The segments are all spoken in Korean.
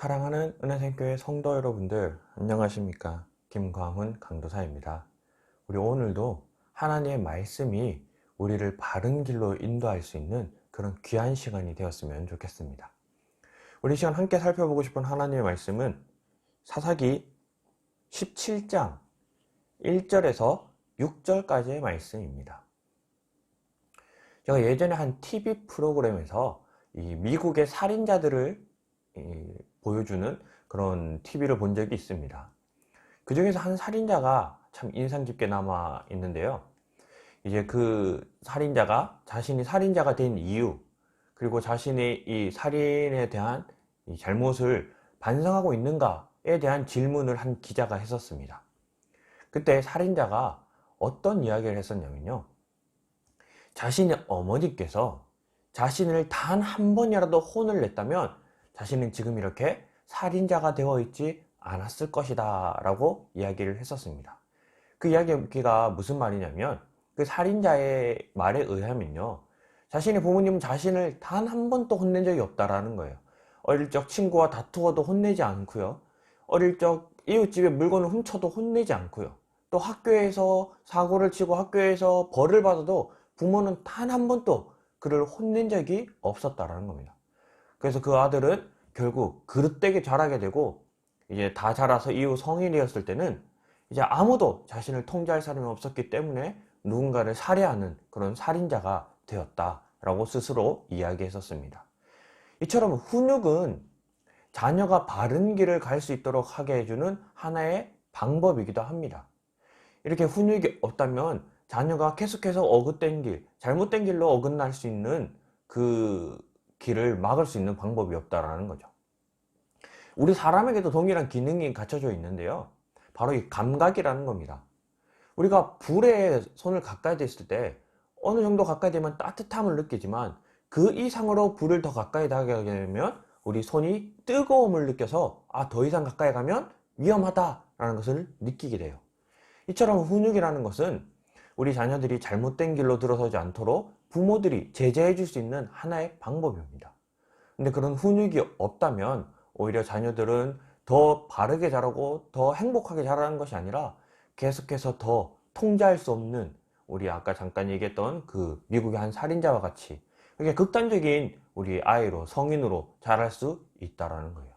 사랑하는 은혜생교회 성도 여러분들, 안녕하십니까? 김광훈 강도사입니다. 우리 오늘도 하나님의 말씀이 우리를 바른 길로 인도할 수 있는 그런 귀한 시간이 되었으면 좋겠습니다. 우리 시간 함께 살펴보고 싶은 하나님의 말씀은 사사기 17장 1절에서 6절까지의 말씀입니다. 제가 예전에 한 TV 프로그램에서 이 미국의 살인자들을 보여주는 그런 TV를 본 적이 있습니다. 그 중에서 한 살인자가 참 인상 깊게 남아 있는데요. 이제 그 살인자가 자신이 살인자가 된 이유, 그리고 자신이 이 살인에 대한 이 잘못을 반성하고 있는가에 대한 질문을 한 기자가 했었습니다. 그때 살인자가 어떤 이야기를 했었냐면요. 자신의 어머니께서 자신을 단 한 번이라도 혼을 냈다면 자신은 지금 이렇게 살인자가 되어 있지 않았을 것이다 라고 이야기를 했었습니다. 그 이야기가 무슨 말이냐면 그 살인자의 말에 의하면요, 자신의 부모님은 자신을 단 한 번도 혼낸 적이 없다라는 거예요. 어릴 적 친구와 다투어도 혼내지 않고요, 어릴 적 이웃집에 물건을 훔쳐도 혼내지 않고요, 또 학교에서 사고를 치고 학교에서 벌을 받아도 부모는 단 한 번도 그를 혼낸 적이 없었다라는 겁니다. 그래서 그 아들은 결국 그릇되게 자라게 되고, 이제 다 자라서 이후 성인이었을 때는 이제 아무도 자신을 통제할 사람이 없었기 때문에 누군가를 살해하는 그런 살인자가 되었다라고 스스로 이야기했었습니다. 이처럼 훈육은 자녀가 바른 길을 갈 수 있도록 하게 해주는 하나의 방법이기도 합니다. 이렇게 훈육이 없다면 자녀가 계속해서 어긋된 길, 잘못된 길로 어긋날 수 있는 그 길을 막을 수 있는 방법이 없다라는 거죠. 우리 사람에게도 동일한 기능이 갖춰져 있는데요. 바로 이 감각이라는 겁니다. 우리가 불에 손을 가까이 댔을 때 어느 정도 가까이 되면 따뜻함을 느끼지만 그 이상으로 불을 더 가까이 다가가게 되면 우리 손이 뜨거움을 느껴서 더 이상 가까이 가면 위험하다라는 것을 느끼게 돼요. 이처럼 훈육이라는 것은 우리 자녀들이 잘못된 길로 들어서지 않도록 부모들이 제재해 줄 수 있는 하나의 방법입니다. 근데 그런 훈육이 없다면 오히려 자녀들은 더 바르게 자라고 더 행복하게 자라는 것이 아니라 계속해서 더 통제할 수 없는, 우리 아까 잠깐 얘기했던 그 미국의 한 살인자와 같이 그게 극단적인 우리 아이로, 성인으로 자랄 수 있다라는 거예요.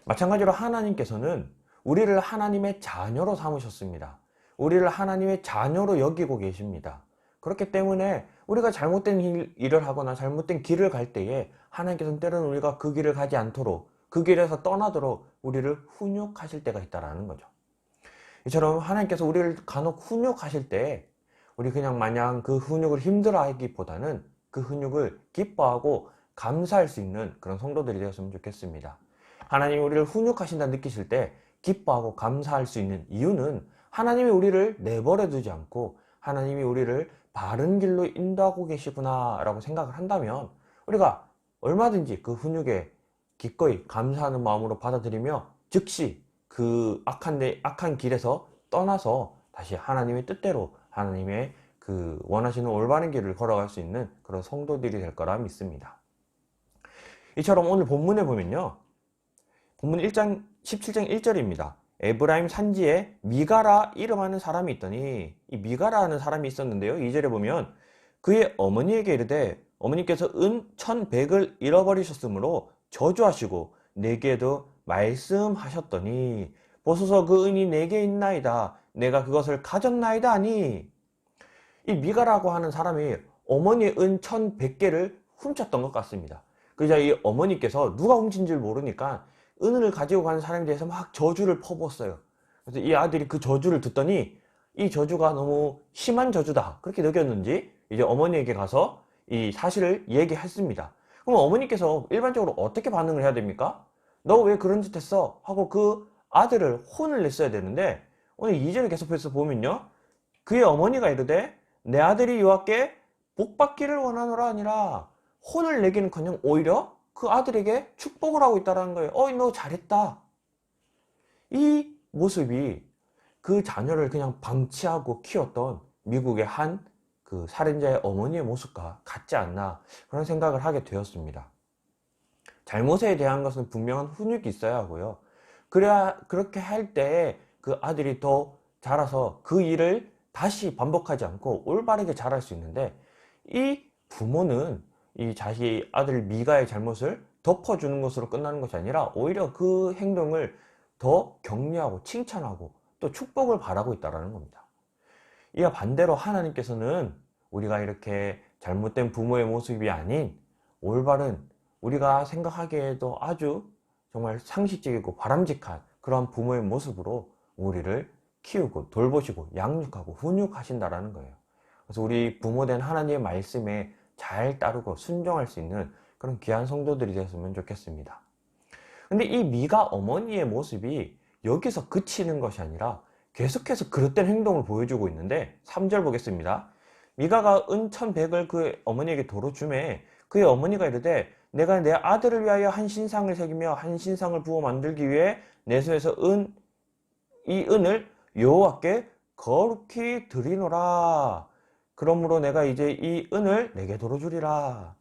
마찬가지로 하나님께서는 우리를 하나님의 자녀로 삼으셨습니다. 우리를 하나님의 자녀로 여기고 계십니다. 그렇기 때문에 우리가 잘못된 일을 하거나 잘못된 길을 갈 때에 하나님께서는 때로는 우리가 그 길을 가지 않도록, 그 길에서 떠나도록 우리를 훈육하실 때가 있다는 거죠. 이처럼 하나님께서 우리를 간혹 훈육하실 때 우리 그냥 마냥 그 훈육을 힘들어하기보다는 그 훈육을 기뻐하고 감사할 수 있는 그런 성도들이 되었으면 좋겠습니다. 하나님이 우리를 훈육하신다 느끼실 때 기뻐하고 감사할 수 있는 이유는 하나님이 우리를 내버려 두지 않고 하나님이 우리를 바른 길로 인도하고 계시구나 라고 생각을 한다면 우리가 얼마든지 그 훈육에 기꺼이 감사하는 마음으로 받아들이며 즉시 그 악한 길에서 떠나서 다시 하나님의 뜻대로 하나님의 그 원하시는 올바른 길을 걸어갈 수 있는 그런 성도들이 될 거라 믿습니다. 이처럼 오늘 본문에 보면요, 본문 1장 17장 1절입니다. 에브라임 산지에 미가라 이름하는 사람이 있더니, 이 미가라는 사람이 있었는데요, 2절에 보면 그의 어머니에게 이르되 어머니께서 은 1100을 잃어버리셨으므로 저주하시고 내게도 말씀하셨더니 보소서 그 은이 내게 있나이다, 내가 그것을 가졌나이다 하니, 이 미가라고 하는 사람이 어머니의 은 1100개를 훔쳤던 것 같습니다. 그러자 이 어머니께서 누가 훔친 줄 모르니까 은을 가지고 가는 사람에 대해서 막 저주를 퍼부었어요. 그래서 이 아들이 그 저주를 듣더니 이 저주가 너무 심한 저주다 그렇게 느꼈는지 이제 어머니에게 가서 이 사실을 얘기했습니다. 그럼 어머니께서 일반적으로 어떻게 반응을 해야 됩니까? 너 왜 그런 짓 했어? 하고 그 아들을 혼을 냈어야 되는데, 오늘 2절을 계속해서 보면요, 그의 어머니가 이르되 내 아들이 여호와께 복받기를 원하노라 아니라 혼을 내기는커녕 오히려 그 아들에게 축복을 하고 있다는 거예요. 너 잘했다. 이 모습이 그 자녀를 그냥 방치하고 키웠던 미국의 한 그 살인자의 어머니의 모습과 같지 않나, 그런 생각을 하게 되었습니다. 잘못에 대한 것은 분명한 훈육이 있어야 하고요. 그렇게 할 때 그 아들이 더 자라서 그 일을 다시 반복하지 않고 올바르게 자랄 수 있는데, 이 부모는 이 자식 아들 미가의 잘못을 덮어주는 것으로 끝나는 것이 아니라 오히려 그 행동을 더 격려하고 칭찬하고 또 축복을 바라고 있다는 겁니다. 이와 반대로 하나님께서는 우리가 이렇게 잘못된 부모의 모습이 아닌 올바른, 우리가 생각하기에도 아주 정말 상식적이고 바람직한 그런 부모의 모습으로 우리를 키우고 돌보시고 양육하고 훈육하신다라는 거예요. 그래서 우리 부모된 하나님의 말씀에 잘 따르고 순종할 수 있는 그런 귀한 성도들이 되었으면 좋겠습니다. 근데 이 미가 어머니의 모습이 여기서 그치는 것이 아니라 계속해서 그릇된 행동을 보여주고 있는데, 3절 보겠습니다. 미가가 은 1,100을 그 어머니에게 도로 주매 그의 어머니가 이르되 내가 내 아들을 위하여 한 신상을 새기며 한 신상을 부어 만들기 위해 내 손에서 이 은을 여호와께 거룩히 드리노라. 그러므로 내가 이제 이 은을 내게 도로 주리라.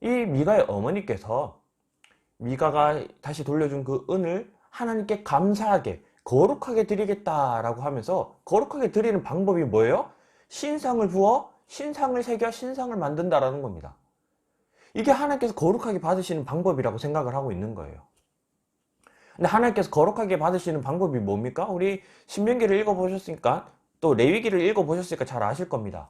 이 미가의 어머니께서 미가가 다시 돌려준 그 은을 하나님께 감사하게 거룩하게 드리겠다라고 하면서, 거룩하게 드리는 방법이 뭐예요? 신상을 부어 신상을 새겨 신상을 만든다라는 겁니다. 이게 하나님께서 거룩하게 받으시는 방법이라고 생각을 하고 있는 거예요. 근데 하나님께서 거룩하게 받으시는 방법이 뭡니까? 우리 신명기를 읽어보셨으니까, 또 레위기를 읽어보셨으니까 잘 아실 겁니다.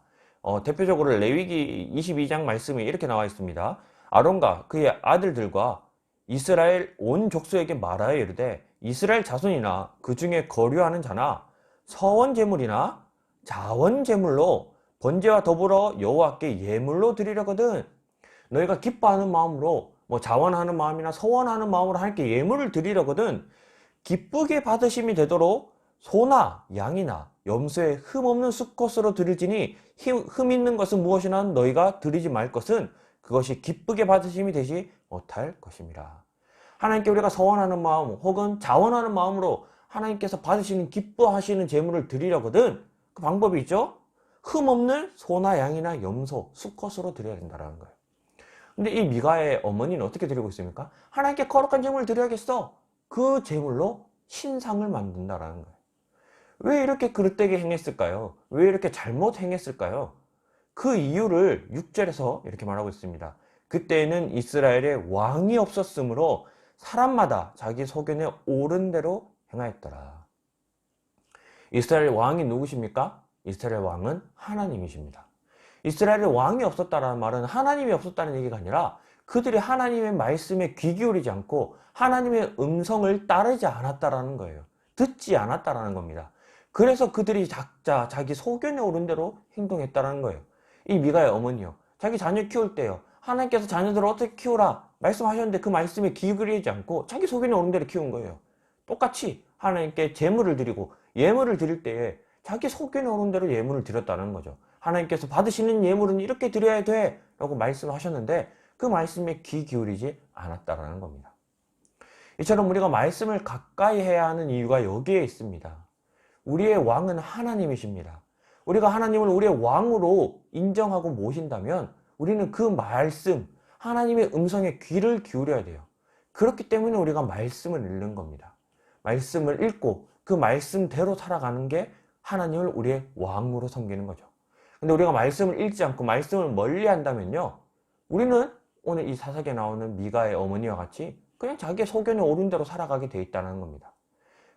대표적으로 레위기 22장 말씀이 이렇게 나와 있습니다. 아론과 그의 아들들과 이스라엘 온 족속에게 말하여 이르되 이스라엘 자손이나 그 중에 거류하는 자나 서원 제물이나 자원 제물로 번제와 더불어 여호와께 예물로 드리려거든. 너희가 기뻐하는 마음으로 자원하는 마음이나 서원하는 마음으로 하나님께 예물을 드리려거든 기쁘게 받으심이 되도록 소나 양이나 염소의 흠 없는 수컷으로 드릴지니 흠 있는 것은 무엇이나 너희가 드리지 말 것은 그것이 기쁘게 받으심이 되지 못할 것임이라. 하나님께 우리가 서원하는 마음 혹은 자원하는 마음으로 하나님께서 받으시는 기뻐하시는 제물을 드리려거든 그 방법이 있죠. 흠 없는 소나 양이나 염소, 수컷으로 드려야 된다는 거예요. 근데 이 미가의 어머니는 어떻게 드리고 있습니까? 하나님께 거룩한 제물을 드려야겠어. 그 제물로 신상을 만든다는 거예요. 왜 이렇게 그릇되게 행했을까요? 왜 이렇게 잘못 행했을까요? 그 이유를 6절에서 이렇게 말하고 있습니다. 그때에는 이스라엘에 왕이 없었으므로 사람마다 자기 소견에 옳은 대로 행하였더라. 이스라엘 왕이 누구십니까? 이스라엘 왕은 하나님이십니다. 이스라엘에 왕이 없었다는 말은 하나님이 없었다는 얘기가 아니라 그들이 하나님의 말씀에 귀 기울이지 않고 하나님의 음성을 따르지 않았다는 거예요. 듣지 않았다는 겁니다. 그래서 그들이 자기 소견에 오른 대로 행동했다는 거예요. 이 미가의 어머니요, 자기 자녀 키울 때요, 하나님께서 자녀들을 어떻게 키우라 말씀하셨는데 그 말씀에 귀 기울이지 않고 자기 소견에 오른 대로 키운 거예요. 똑같이 하나님께 제물을 드리고 예물을 드릴 때에 자기 소견에 오른 대로 예물을 드렸다는 거죠. 하나님께서 받으시는 예물은 이렇게 드려야 돼 라고 말씀하셨는데 그 말씀에 귀 기울이지 않았다는 겁니다. 이처럼 우리가 말씀을 가까이 해야 하는 이유가 여기에 있습니다. 우리의 왕은 하나님이십니다. 우리가 하나님을 우리의 왕으로 인정하고 모신다면 우리는 그 말씀, 하나님의 음성에 귀를 기울여야 돼요. 그렇기 때문에 우리가 말씀을 읽는 겁니다. 말씀을 읽고 그 말씀대로 살아가는 게 하나님을 우리의 왕으로 섬기는 거죠. 근데 우리가 말씀을 읽지 않고 말씀을 멀리 한다면요, 우리는 오늘 이 사사기에 나오는 미가의 어머니와 같이 그냥 자기의 소견에 오른 대로 살아가게 돼 있다는 겁니다.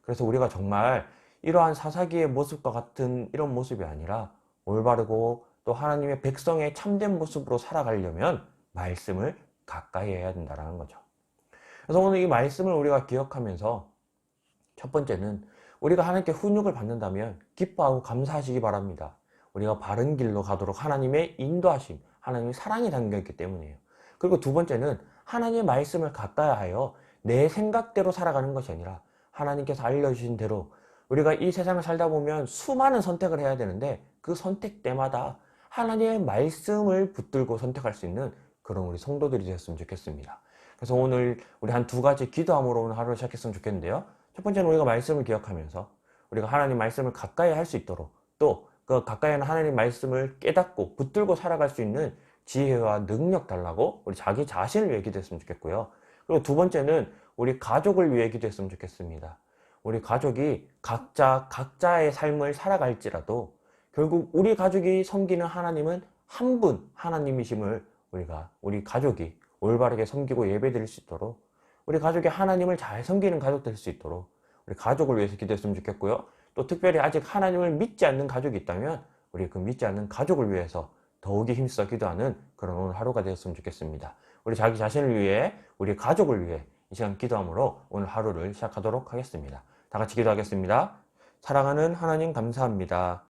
그래서 우리가 정말 이러한 사사기의 모습과 같은 이런 모습이 아니라 올바르고 또 하나님의 백성의 참된 모습으로 살아가려면 말씀을 가까이 해야 된다는 거죠. 그래서 오늘 이 말씀을 우리가 기억하면서 첫 번째는 우리가 하나님께 훈육을 받는다면 기뻐하고 감사하시기 바랍니다. 우리가 바른 길로 가도록 하나님의 인도하심, 하나님의 사랑이 담겨있기 때문이에요. 그리고 두 번째는 하나님의 말씀을 가까이 하여 내 생각대로 살아가는 것이 아니라 하나님께서 알려주신 대로, 우리가 이 세상을 살다 보면 수많은 선택을 해야 되는데 그 선택 때마다 하나님의 말씀을 붙들고 선택할 수 있는 그런 우리 성도들이 되었으면 좋겠습니다. 그래서 오늘 우리 한 두 가지 기도함으로 오늘 하루를 시작했으면 좋겠는데요. 첫 번째는 우리가 말씀을 기억하면서 우리가 하나님 말씀을 가까이 할 수 있도록, 또 그 가까이 하는 하나님 말씀을 깨닫고 붙들고 살아갈 수 있는 지혜와 능력 달라고 우리 자기 자신을 얘기했으면 좋겠고요. 그리고 두 번째는 우리 가족을 위해 기도했으면 좋겠습니다. 우리 가족이 각자의 삶을 살아갈지라도 결국 우리 가족이 섬기는 하나님은 한 분 하나님이심을 우리 가족이 올바르게 섬기고 예배드릴 수 있도록, 우리 가족이 하나님을 잘 섬기는 가족 될 수 있도록 우리 가족을 위해서 기도했으면 좋겠고요. 또 특별히 아직 하나님을 믿지 않는 가족이 있다면 우리 그 믿지 않는 가족을 위해서 더욱이 힘써 기도하는 그런 오늘 하루가 되었으면 좋겠습니다. 우리 자기 자신을 위해, 우리 가족을 위해 이 시간 기도함으로 오늘 하루를 시작하도록 하겠습니다. 다 같이 기도하겠습니다. 사랑하는 하나님 감사합니다.